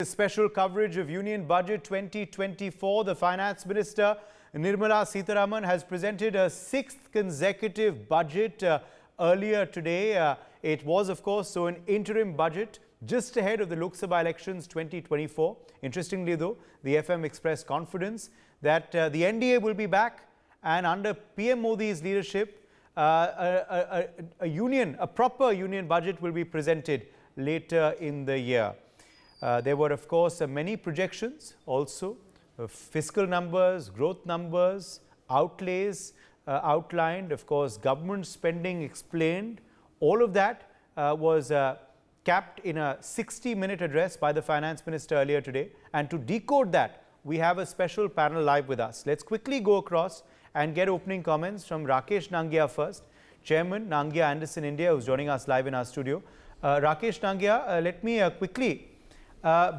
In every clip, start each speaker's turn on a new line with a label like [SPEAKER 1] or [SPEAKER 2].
[SPEAKER 1] Special coverage of Union Budget 2024. The Finance Minister Nirmala Sitharaman has presented a sixth consecutive budget earlier today. It was, of course, an interim budget just ahead of the Lok Sabha elections 2024. Interestingly, though, the FM expressed confidence that the NDA will be back, and under PM Modi's leadership, a proper union budget will be presented later in the year. There were, of course, many projections also, fiscal numbers, growth numbers, outlays outlined, of course, government spending explained. All of that was capped in a 60-minute address by the Finance Minister earlier today. And to decode that, we have a special panel live with us. Let's quickly go across and get opening comments from Rakesh Nangia first, Chairman, Nangia Anderson India, who's joining us live in our studio. Rakesh Nangia, let me quickly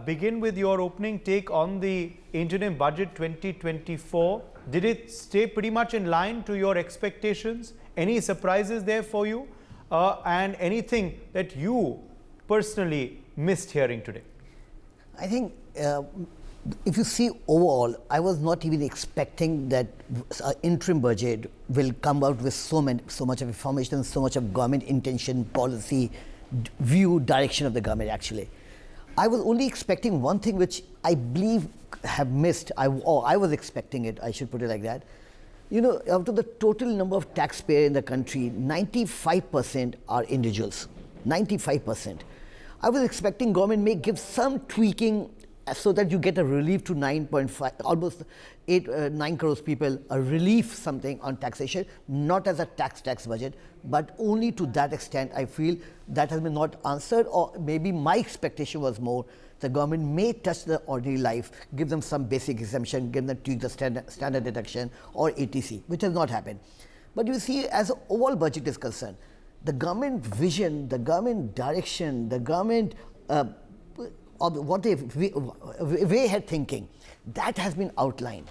[SPEAKER 1] begin with your opening take on the interim budget 2024. Did it stay pretty much in line to your expectations? Any surprises there for you? And anything that you personally missed hearing today?
[SPEAKER 2] I think if you see overall, I was not even expecting that an interim budget will come out with so much of information, so much of government intention, policy, view, direction of the government actually. I was only expecting one thing which I believe have missed, I was expecting it, I should put it like that. You know, out of the total number of taxpayers in the country, 95% are individuals, 95%. I was expecting government may give some tweaking so that you get a relief to 9.5, almost 9 crores people, a relief something on taxation, not as a tax budget, but only to that extent. I feel that has been not answered, or maybe my expectation was more, the government may touch the ordinary life, give them some basic exemption, give them tweak the standard deduction or ATC, which has not happened. But you see, as an overall budget is concerned, the government vision, the government direction, the government of what they way ahead thinking, that has been outlined.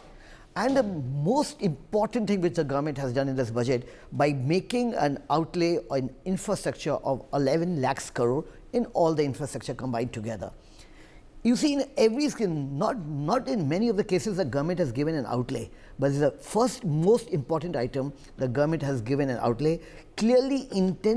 [SPEAKER 2] And the most important thing which the government has done in this budget, by making an outlay on infrastructure of 11 lakhs crore in all the infrastructure combined together. You see, in every scheme, not in many of the cases the government has given an outlay, but the first most important item the government has given an outlay, clearly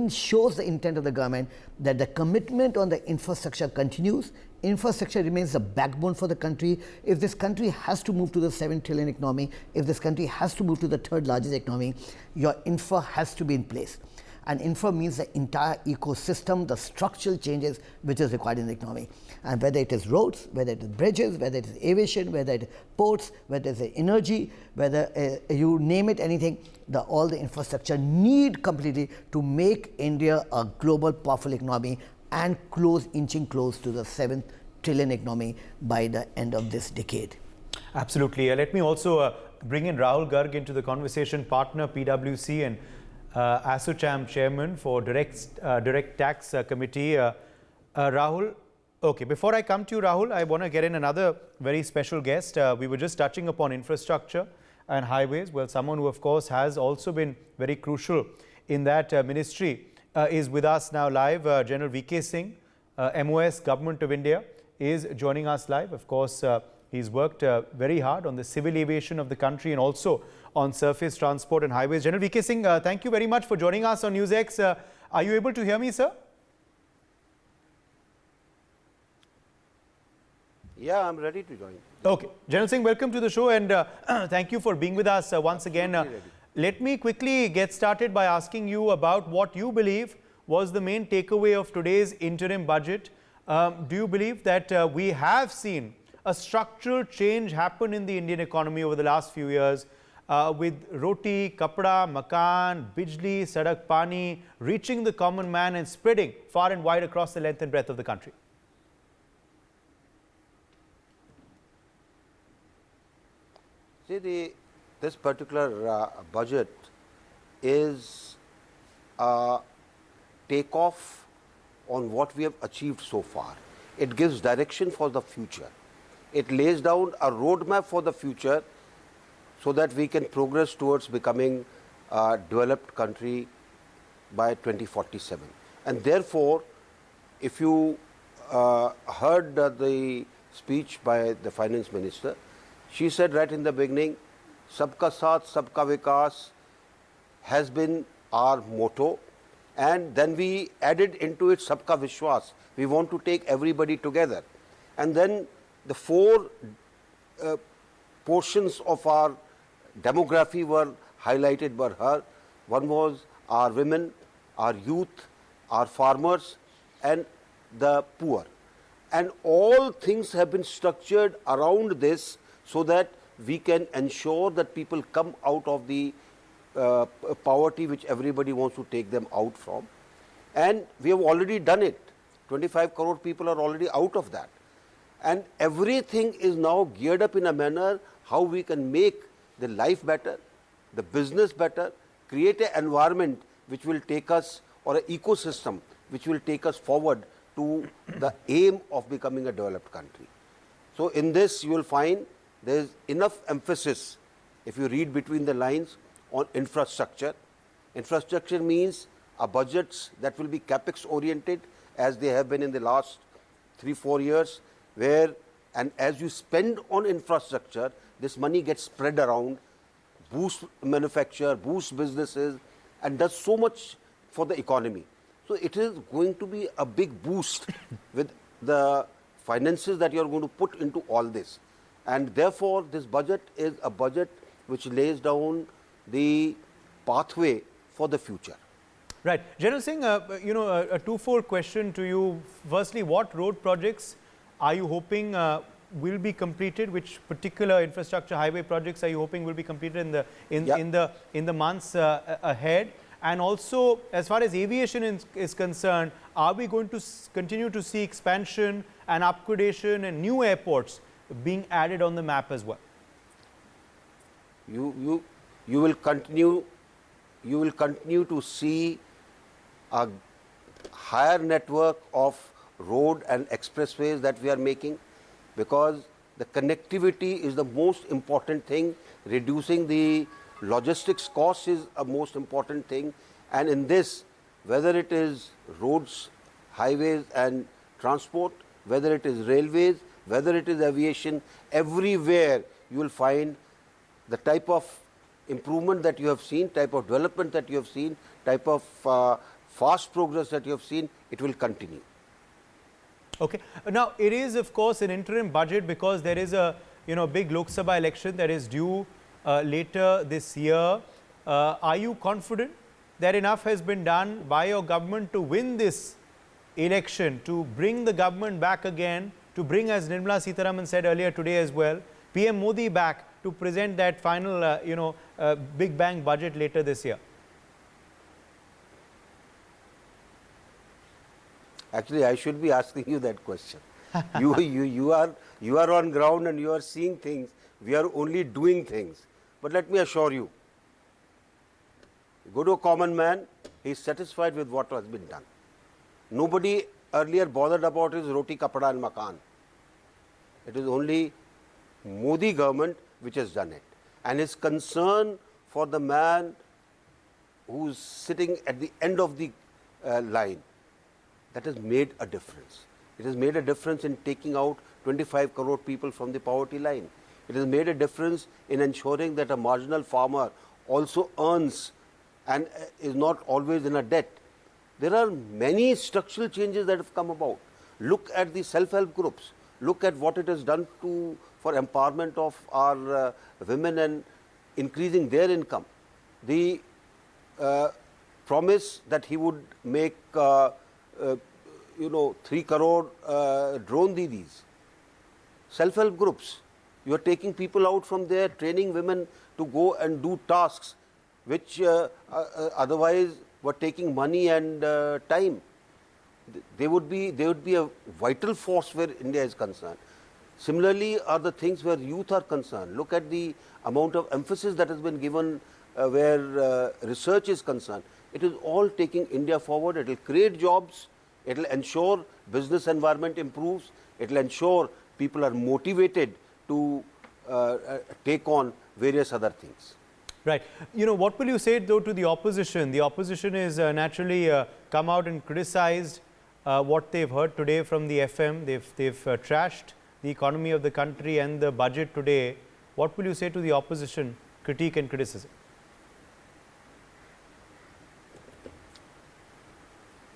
[SPEAKER 2] shows the intent of the government that the commitment on the infrastructure continues. Infrastructure remains the backbone for the country. If this country has to move to the 7 trillion economy, if this country has to move to the third largest economy, your infra has to be in place. And infra means the entire ecosystem, the structural changes which is required in the economy. And whether it is roads, whether it is bridges, whether it is aviation, whether it is ports, whether it is energy, whether you name it, anything, all the infrastructure need completely to make India a global powerful economy and inching close to the 7th trillion economy by the end of this decade.
[SPEAKER 1] Absolutely. Let me also bring in Rahul Garg into the conversation, partner PwC and ASSOCHAM chairman for Direct Tax Committee. Rahul, okay, before I come to you, Rahul, I want to get in another very special guest. We were just touching upon infrastructure and highways. Well, someone who, of course, has also been very crucial in that ministry is with us now live. General V.K. Singh, MOS, Government of India, is joining us live. Of course, he's worked very hard on the civil aviation of the country and also on surface transport and highways. General V.K. Singh, thank you very much for joining us on NewsX. Are you able to hear me, sir?
[SPEAKER 3] Yeah, I'm ready to join.
[SPEAKER 1] Okay. General Singh, welcome to the show, and thank you for being with us once again. Let me quickly get started by asking you about what you believe was the main takeaway of today's interim budget. Do you believe that we have seen a structural change happen in the Indian economy over the last few years, with roti, kapda, makan, bijli, sadak, pani reaching the common man and spreading far and wide across the length and breadth of the country?
[SPEAKER 3] See, this particular budget is a takeoff on what we have achieved so far. It gives direction for the future. It lays down a roadmap for the future so that we can progress towards becoming a developed country by 2047. And therefore, if you heard the speech by the finance minister. She said right in the beginning, Sabka Saath, Sabka Vikas has been our motto, and then we added into it Sabka Vishwas. We want to take everybody together. And then the four portions of our demography were highlighted by her. One was our women, our youth, our farmers, and the poor. And all things have been structured around this so that we can ensure that people come out of the poverty which everybody wants to take them out from. And we have already done it. 25 crore people are already out of that. And everything is now geared up in a manner how we can make the life better, the business better, create an environment which will take us, or an ecosystem which will take us forward to the aim of becoming a developed country. So in this you will find there is enough emphasis, if you read between the lines, on infrastructure. Infrastructure means budgets that will be capex oriented, as they have been in the last 3-4 years, where, and as you spend on infrastructure, this money gets spread around, boosts manufacture, boosts businesses, and does so much for the economy. So it is going to be a big boost with the finances that you are going to put into all this. And therefore, this budget is a budget which lays down the pathway for the future.
[SPEAKER 1] Right. General Singh, a twofold question to you. Firstly, what road projects are you hoping will be completed? Which particular infrastructure highway projects are you hoping will be completed in the months ahead? And also, as far as aviation is concerned, are we going to continue to see expansion and upgradation and new airports being added on the map as well?
[SPEAKER 3] You will continue to see a higher network of road and expressways that we are making, because the connectivity is the most important thing. Reducing the logistics costs is a most important thing, and in this, whether it is roads, highways and transport, whether it is railways, whether it is aviation, everywhere you will find the type of improvement that you have seen, type of development that you have seen, type of fast progress that you have seen, it will continue.
[SPEAKER 1] Okay. Now, it is of course an interim budget because there is a big Lok Sabha election that is due later this year. Are you confident that enough has been done by your government to win this election, to bring the government back again, to bring, as Nirmala Sitharaman said earlier today as well, PM Modi back to present that final, big bang budget later this year?
[SPEAKER 3] Actually, I should be asking you that question. You are on ground and you are seeing things. We are only doing things. But let me assure you, go to a common man, he is satisfied with what has been done. Nobody earlier bothered about his roti, kapda and makan. It is only Modi government which has done it. And his concern for the man who is sitting at the end of the line, that has made a difference. It has made a difference in taking out 25 crore people from the poverty line. It has made a difference in ensuring that a marginal farmer also earns and is not always in a debt. There are many structural changes that have come about. Look at the self-help groups. Look at what it has done for empowerment of our women and increasing their income. The promise that he would make 3 crore drone didis. Self-help groups. You are taking people out from there, training women to go and do tasks which otherwise were taking money and time. They would be a vital force where India is concerned. Similarly are the things where youth are concerned. Look at the amount of emphasis that has been given where research is concerned. It is all taking India forward. It will create jobs. It will ensure business environment improves. It will ensure people are motivated to take on various other things.
[SPEAKER 1] Right. What will you say though to the opposition? The opposition is naturally come out and criticized what they've heard today from the FM. They've trashed the economy of the country and the budget today, what will you say to the opposition critique and criticism?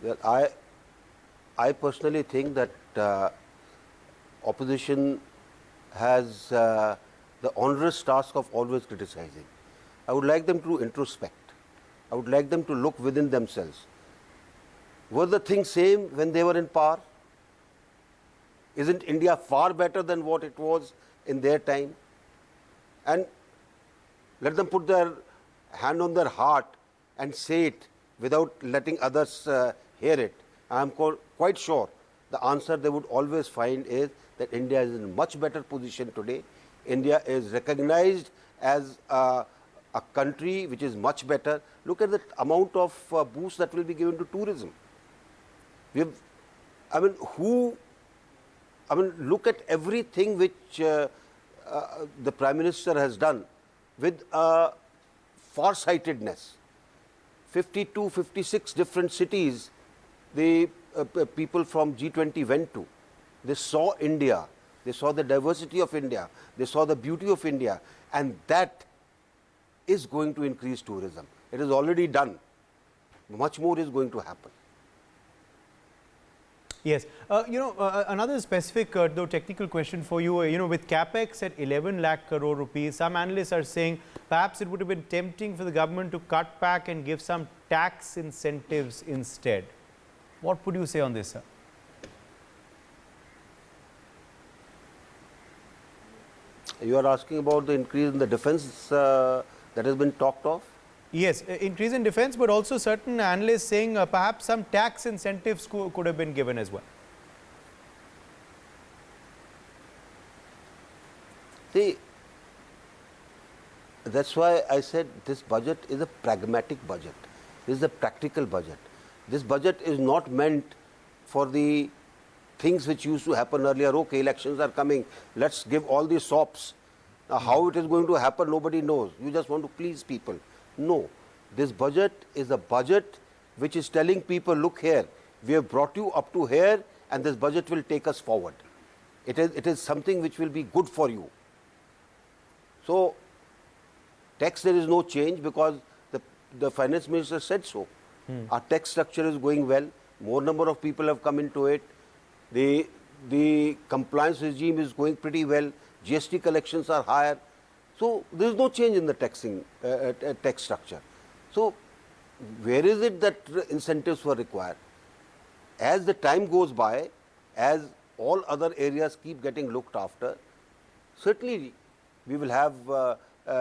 [SPEAKER 3] Well, I personally think that opposition has the onerous task of always criticizing. I would like them to introspect. I would like them to look within themselves. Were the things same when they were in power? Isn't India far better than what it was in their time? And let them put their hand on their heart and say it without letting others hear it. I am quite sure the answer they would always find is that India is in a much better position today. India is recognized as a country which is much better. Look at the amount of boost that will be given to tourism. Look at everything which the Prime Minister has done with farsightedness. 52, 56 different cities the people from G20 went to. They saw India, they saw the diversity of India, they saw the beauty of India, and that is going to increase tourism. It is already done. Much more is going to happen.
[SPEAKER 1] Yes. Another specific, though technical question for you, with capex at 11 lakh crore rupees, some analysts are saying perhaps it would have been tempting for the government to cut back and give some tax incentives instead. What would you say on this, sir?
[SPEAKER 3] You are asking about the increase in the defense that has been talked of?
[SPEAKER 1] Yes, increase in defense, but also certain analysts saying perhaps some tax incentives could have been given as well.
[SPEAKER 3] See, that's why I said this budget is a pragmatic budget. This is a practical budget. This budget is not meant for the things which used to happen earlier. Okay, elections are coming, let's give all the sops. Now, how it is going to happen, nobody knows. You just want to please people. No, this budget is a budget which is telling people, look here, we have brought you up to here and this budget will take us forward. It is something which will be good for you. So, tax there is no change because the finance minister said so. Our tax structure is going well, more number of people have come into it, the compliance regime is going pretty well, GST collections are higher. So, there is no change in the tax structure. So, where is it that incentives were required? As the time goes by, as all other areas keep getting looked after, certainly we will have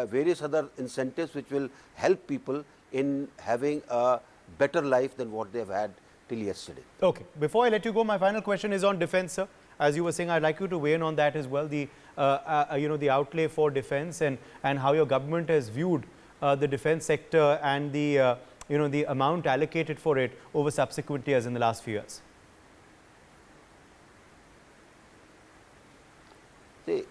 [SPEAKER 3] various other incentives which will help people in having a better life than what they have had till yesterday.
[SPEAKER 1] Okay. Before I let you go, my final question is on defense, sir. As you were saying, I'd like you to weigh in on that as well, the outlay for defense and how your government has viewed the defense sector and the amount allocated for it over subsequent years in the last few years.
[SPEAKER 3] See,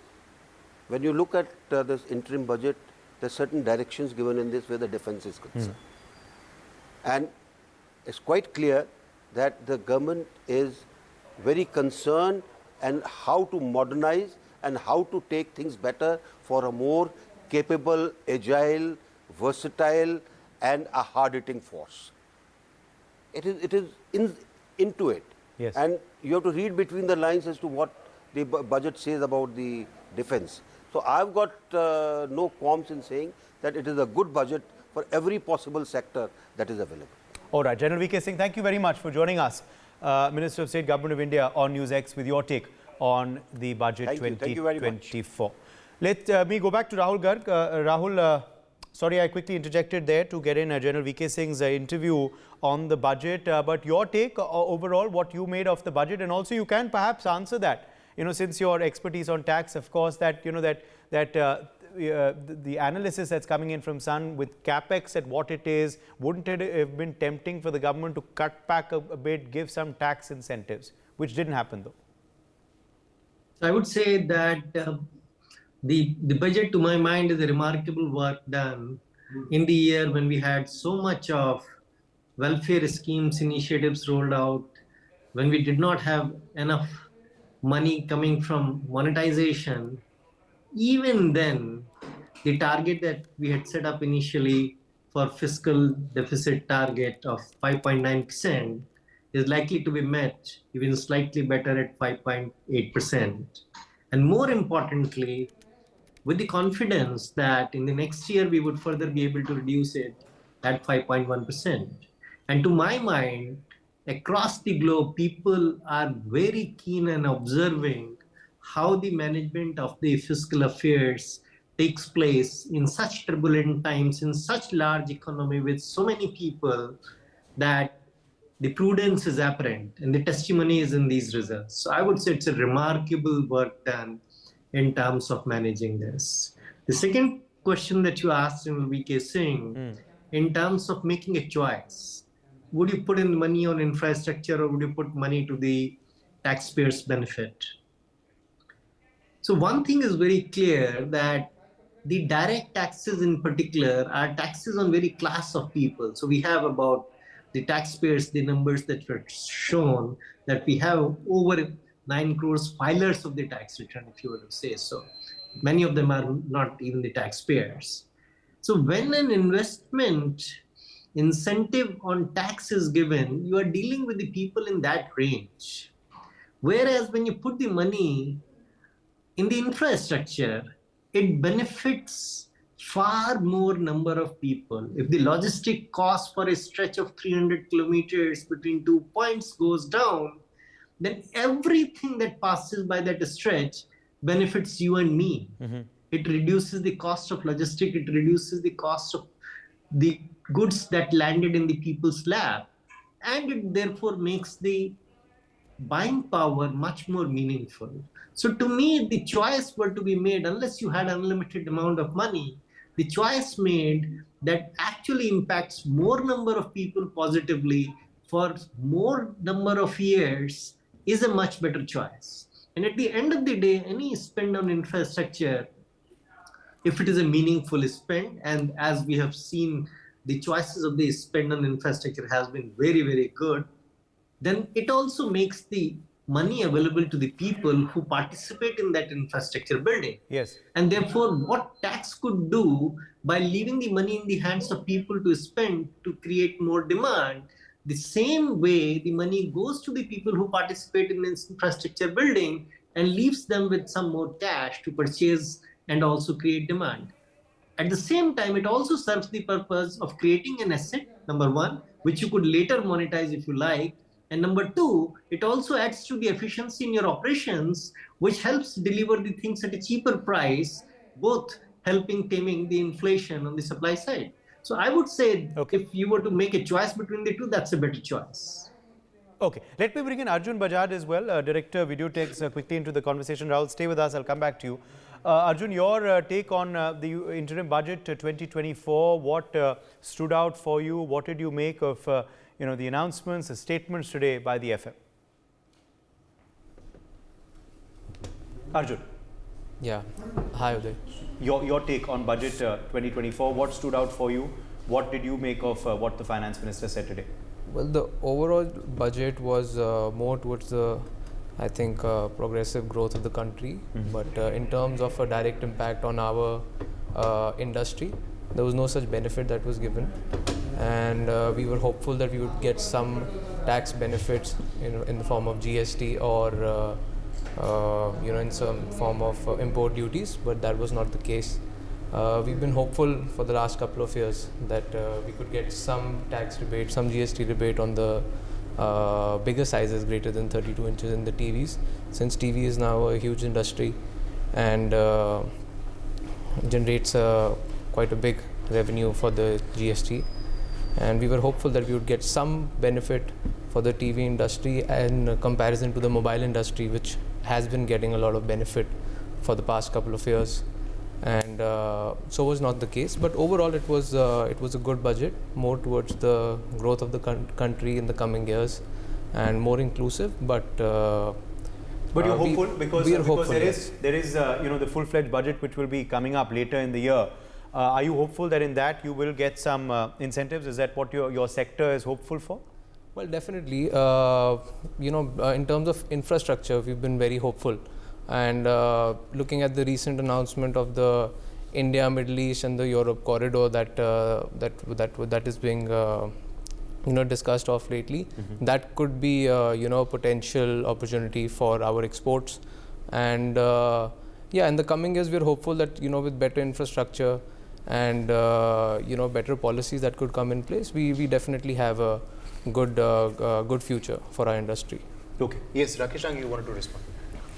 [SPEAKER 3] when you look at this interim budget, there are certain directions given in this where the defense is concerned. And it's quite clear that the government is very concerned and how to modernize and how to take things better for a more capable, agile, versatile and a hard-hitting force. It is into it.
[SPEAKER 1] Yes.
[SPEAKER 3] And you have to read between the lines as to what the budget says about the defense. So I've got no qualms in saying that it is a good budget for every possible sector that is available.
[SPEAKER 1] All right, General V.K. Singh, thank you very much for joining us, Minister of State, Government of India, on NewsX with your take on the budget 2024. Let me go back to Rahul Garg. Rahul, sorry I quickly interjected there to get in General V.K. Singh's interview on the budget, but your take overall, what you made of the budget, and also you can perhaps answer that, since your expertise on tax, of course, that, the analysis that's coming in from Sun with capex at what it is, wouldn't it have been tempting for the government to cut back a bit, give some tax incentives, which didn't happen though?
[SPEAKER 4] So I would say that the budget, to my mind, is a remarkable work done in the year when we had so much of welfare schemes, initiatives rolled out, when we did not have enough money coming from monetization, even then, the target that we had set up initially for fiscal deficit target of 5.9% is likely to be met even slightly better at 5.8%. And more importantly, with the confidence that in the next year we would further be able to reduce it at 5.1%. And to my mind, across the globe, people are very keen and observing how the management of the fiscal affairs takes place in such turbulent times, in such large economy with so many people, that the prudence is apparent and the testimony is in these results. So I would say it's a remarkable work done in terms of managing this. The second question that you asked in VK Singh, in terms of making a choice, would you put in money on infrastructure or would you put money to the taxpayers' benefit? So one thing is very clear, that the direct taxes in particular are taxes on very class of people. So we have about the taxpayers, the numbers that were shown, that we have over 9 crores filers of the tax return, if you were to say so. Many of them are not even the taxpayers. So when an investment incentive on tax is given, you are dealing with the people in that range. Whereas when you put the money in the infrastructure, it benefits far more number of people. If the logistic cost for a stretch of 300 kilometers between 2 points goes down, then everything that passes by that stretch benefits you and me. It reduces the cost of logistic, it reduces the cost of the goods that landed in the people's lap, and it therefore makes the buying power much more meaningful. So to me, the choice were to be made, unless you had unlimited amount of money, the choice made that actually impacts more number of people positively for more number of years is a much better choice. And at the end of the day, any spend on infrastructure, if it is a meaningful spend, and as we have seen, the choices of the spend on infrastructure has been very, very good, then it also makes the money available to the people who participate in that infrastructure building.
[SPEAKER 1] Yes.
[SPEAKER 4] And therefore, what tax could do by leaving the money in the hands of people to spend to create more demand, the same way the money goes to the people who participate in this infrastructure building and leaves them with some more cash to purchase and also create demand. At the same time, it also serves the purpose of creating an asset, number one, which you could later monetize if you like. And number two, it also adds to the efficiency in your operations, which helps deliver the things at a cheaper price, both helping taming the inflation on the supply side. So I would say, if you were to make a choice between the two, that's a better choice.
[SPEAKER 1] Okay, let me bring in Arjun Bajaj as well, Director Video Techs, quickly into the conversation. Rahul, stay with us. I'll come back to you. Arjun, your take on the interim budget 2024. What stood out for you? What did you make of the announcements, the statements today by the FM? Arjun.
[SPEAKER 5] Yeah. Hi, Uday.
[SPEAKER 1] Your take on budget 2024. What stood out for you? What did you make of what the finance minister said today?
[SPEAKER 5] Well, the overall budget was more towards the, I think, progressive growth of the country. But in terms of a direct impact on our industry, there was no such benefit that was given. And we were hopeful that we would get some tax benefits in the form of GST or in some form of import duties, but that was not the case. We've been hopeful for the last couple of years that we could get some tax rebate, some GST rebate on the bigger sizes greater than 32 inches in the TVs, since TV is now a huge industry and generates quite a big revenue for the GST. And we were hopeful that we would get some benefit for the TV industry in comparison to the mobile industry, which has been getting a lot of benefit for the past couple of years. And so was not the case. But overall, it was a good budget, more towards the growth of the country in the coming years, and more inclusive. But
[SPEAKER 1] you're hopeful because there is the full-fledged budget which will be coming up later in the year. Are you hopeful that in that you will get some incentives? Is that what your sector is hopeful for?
[SPEAKER 5] Well, definitely. In terms of infrastructure, we've been very hopeful, and looking at the recent announcement of the India, Middle East, and the Europe corridor that is being discussed of lately, that could be potential opportunity for our exports, and in the coming years, we're hopeful that with better infrastructure and better policies that could come in place, we definitely have a good future for our industry.
[SPEAKER 1] Okay. Yes, Rakeshang, you wanted to respond.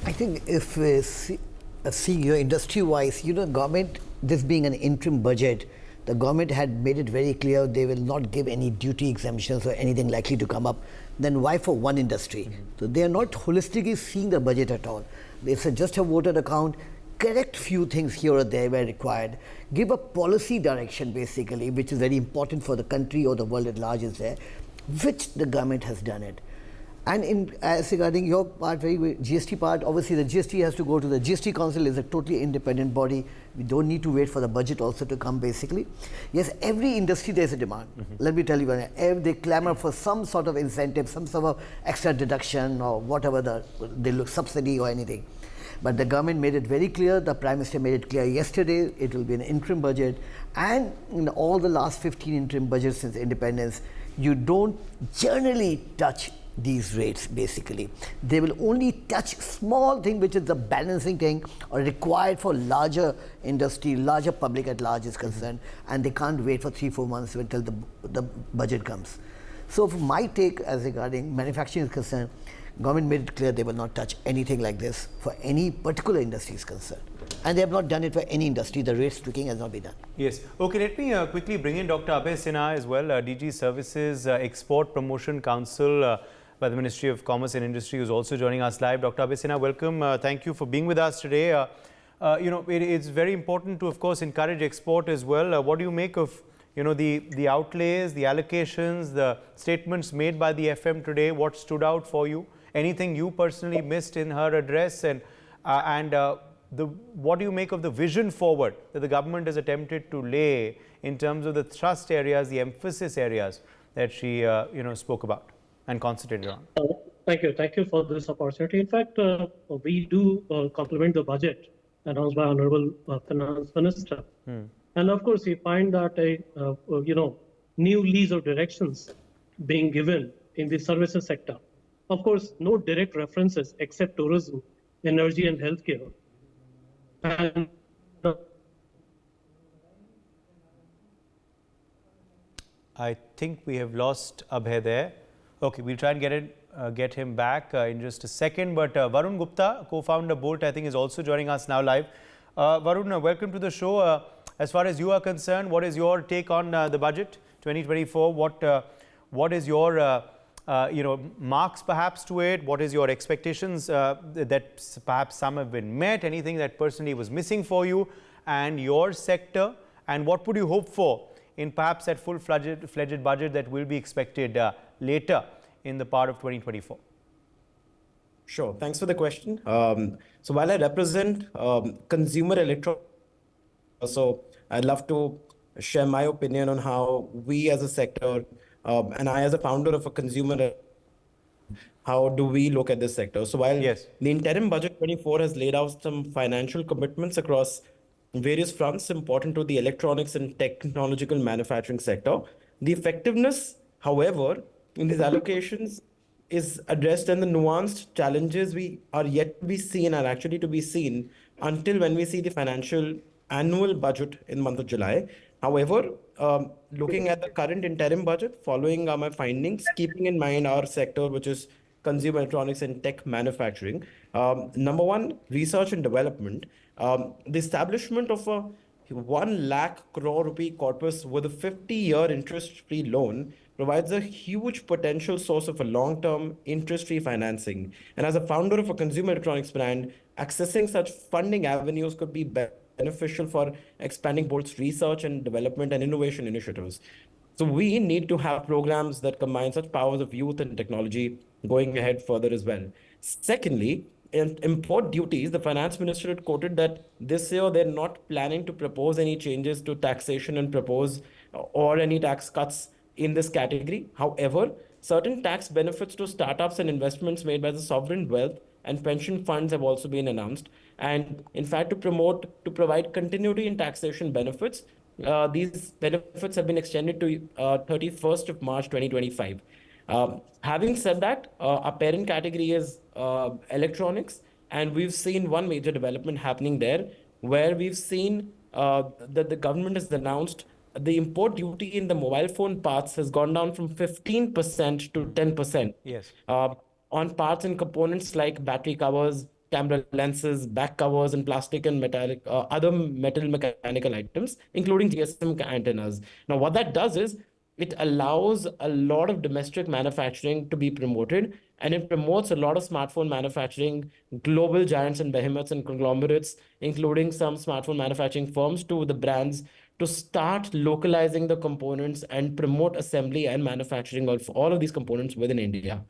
[SPEAKER 2] I think if seeing your industry-wise, government, this being an interim budget, the government had made it very clear they will not give any duty exemptions or anything likely to come up. Then why for one industry? So they are not holistically seeing the budget at all. It's just a voter account, correct few things here or there where required, give a policy direction basically, which is very important for the country or the world at large is there, which the government has done it. And as regarding your part, GST part, obviously the GST has to go to the GST Council, is a totally independent body. We don't need to wait for the budget also to come basically. Yes, every industry there's a demand. Let me tell you, they clamor for some sort of incentive, some sort of extra deduction or whatever they look subsidy or anything. But the government made it very clear, the Prime Minister made it clear yesterday, it will be an interim budget. And in all the last 15 interim budgets since independence, you don't generally touch these rates basically. They will only touch small thing which is the balancing thing or required for larger industry, larger public at large is concerned, and they can't wait for 3-4 months until the budget comes. So for my take as regarding manufacturing is concerned, government made it clear they will not touch anything like this for any particular industry is concerned. And they have not done it for any industry. The rate tweaking has not been done.
[SPEAKER 1] Yes. Okay, let me quickly bring in Dr. Abhay Sinha as well, DG Services Export Promotion Council by the Ministry of Commerce and Industry, who's also joining us live. Dr. Abhay Sinha, welcome. Thank you for being with us today. It's very important to, of course, encourage export as well. What do you make of, the outlays, the allocations, the statements made by the FM today? What stood out for you? Anything you personally missed in her address? And what do you make of the vision forward that the government has attempted to lay in terms of the thrust areas, the emphasis areas that she, spoke about and concentrated on?
[SPEAKER 6] Thank you for this opportunity. In fact, we do complement the budget announced by Honorable Finance Minister. And of course, we find that new lease of directions being given in the services sector. Of course, no direct references except tourism, energy and healthcare. And
[SPEAKER 1] I think we have lost Abhay there. Okay, we'll try and get him back in just a second. But Varun Gupta, co-founder Bolt, I think is also joining us now live. Varun, welcome to the show. As far as you are concerned, what is your take on the budget 2024? What is your marks perhaps to it? What is your expectations that perhaps some have been met? Anything that personally was missing for you and your sector? And what would you hope for in perhaps that full-fledged budget that will be expected later in the part of 2024?
[SPEAKER 7] Sure. Thanks for the question. So while I represent consumer electronics, so I'd love to share my opinion on how we as a sector and I as a founder of a consumer, how do we look at this sector? So while the interim budget 24 has laid out some financial commitments across various fronts important to the electronics and technological manufacturing sector, the effectiveness, however, in these allocations is addressed, and the nuanced challenges we are yet to be seen are actually to be seen until when we see the financial annual budget in the month of July. However, looking at the current interim budget, following my findings, keeping in mind our sector, which is consumer electronics and tech manufacturing, number one, research and development, the establishment of a 1 lakh crore rupee corpus with a 50-year interest-free loan provides a huge potential source of a long-term interest-free financing. And as a founder of a consumer electronics brand, accessing such funding avenues could be beneficial for expanding Bolt's research and development and innovation initiatives. So we need to have programs that combine such powers of youth and technology going ahead further as well. Secondly, in import duties, the finance minister had quoted that this year they're not planning to propose any changes to taxation and propose or any tax cuts in this category. However, certain tax benefits to startups and investments made by the sovereign wealth and pension funds have also been announced. And in fact, to provide continuity in taxation benefits, these benefits have been extended to 31st of March 2025. Having said that, our parent category is electronics, and we've seen one major development happening there, where we've seen that the government has announced the import duty in the mobile phone parts has gone down from 15% to 10%.
[SPEAKER 1] Yes.
[SPEAKER 7] On parts and components like battery covers, camera lenses, back covers, and plastic and metallic, other metal mechanical items, including GSM antennas. Now, what that does is it allows a lot of domestic manufacturing to be promoted, and it promotes a lot of smartphone manufacturing, global giants and behemoths and conglomerates, including some smartphone manufacturing firms, to the brands to start localizing the components and promote assembly and manufacturing of all of these components within India.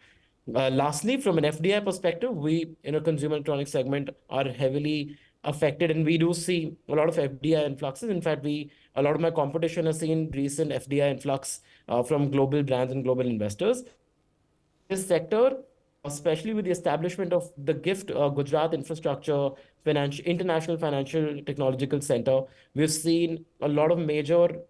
[SPEAKER 7] Lastly, from an FDI perspective, we in a consumer electronics segment are heavily affected, and we do see a lot of FDI influxes. In fact, a lot of my competition has seen recent FDI influx from global brands and global investors. This sector, especially with the establishment of the GIFT Gujarat Infrastructure International Financial Technological Center, we've seen a lot of major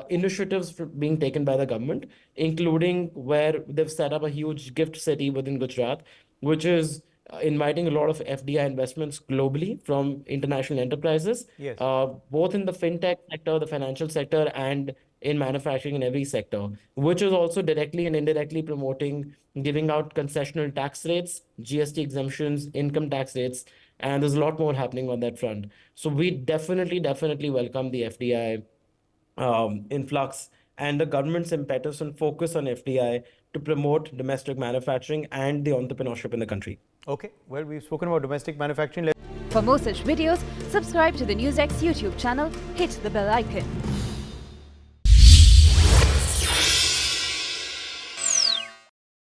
[SPEAKER 7] initiatives being taken by the government, including where they've set up a huge gift city within Gujarat, which is inviting a lot of FDI investments globally from international enterprises,
[SPEAKER 1] Yes.
[SPEAKER 7] both in the fintech sector, the financial sector, and in manufacturing in every sector, which is also directly and indirectly promoting, giving out concessional tax rates, GST exemptions, income tax rates, and there's a lot more happening on that front. So we definitely welcome the FDI influx and the government's impetus and focus on FDI to promote domestic manufacturing and the entrepreneurship in the country.
[SPEAKER 1] Okay, well, we've spoken about domestic manufacturing.
[SPEAKER 8] For more such videos, subscribe to the NewsX YouTube channel, hit the bell icon.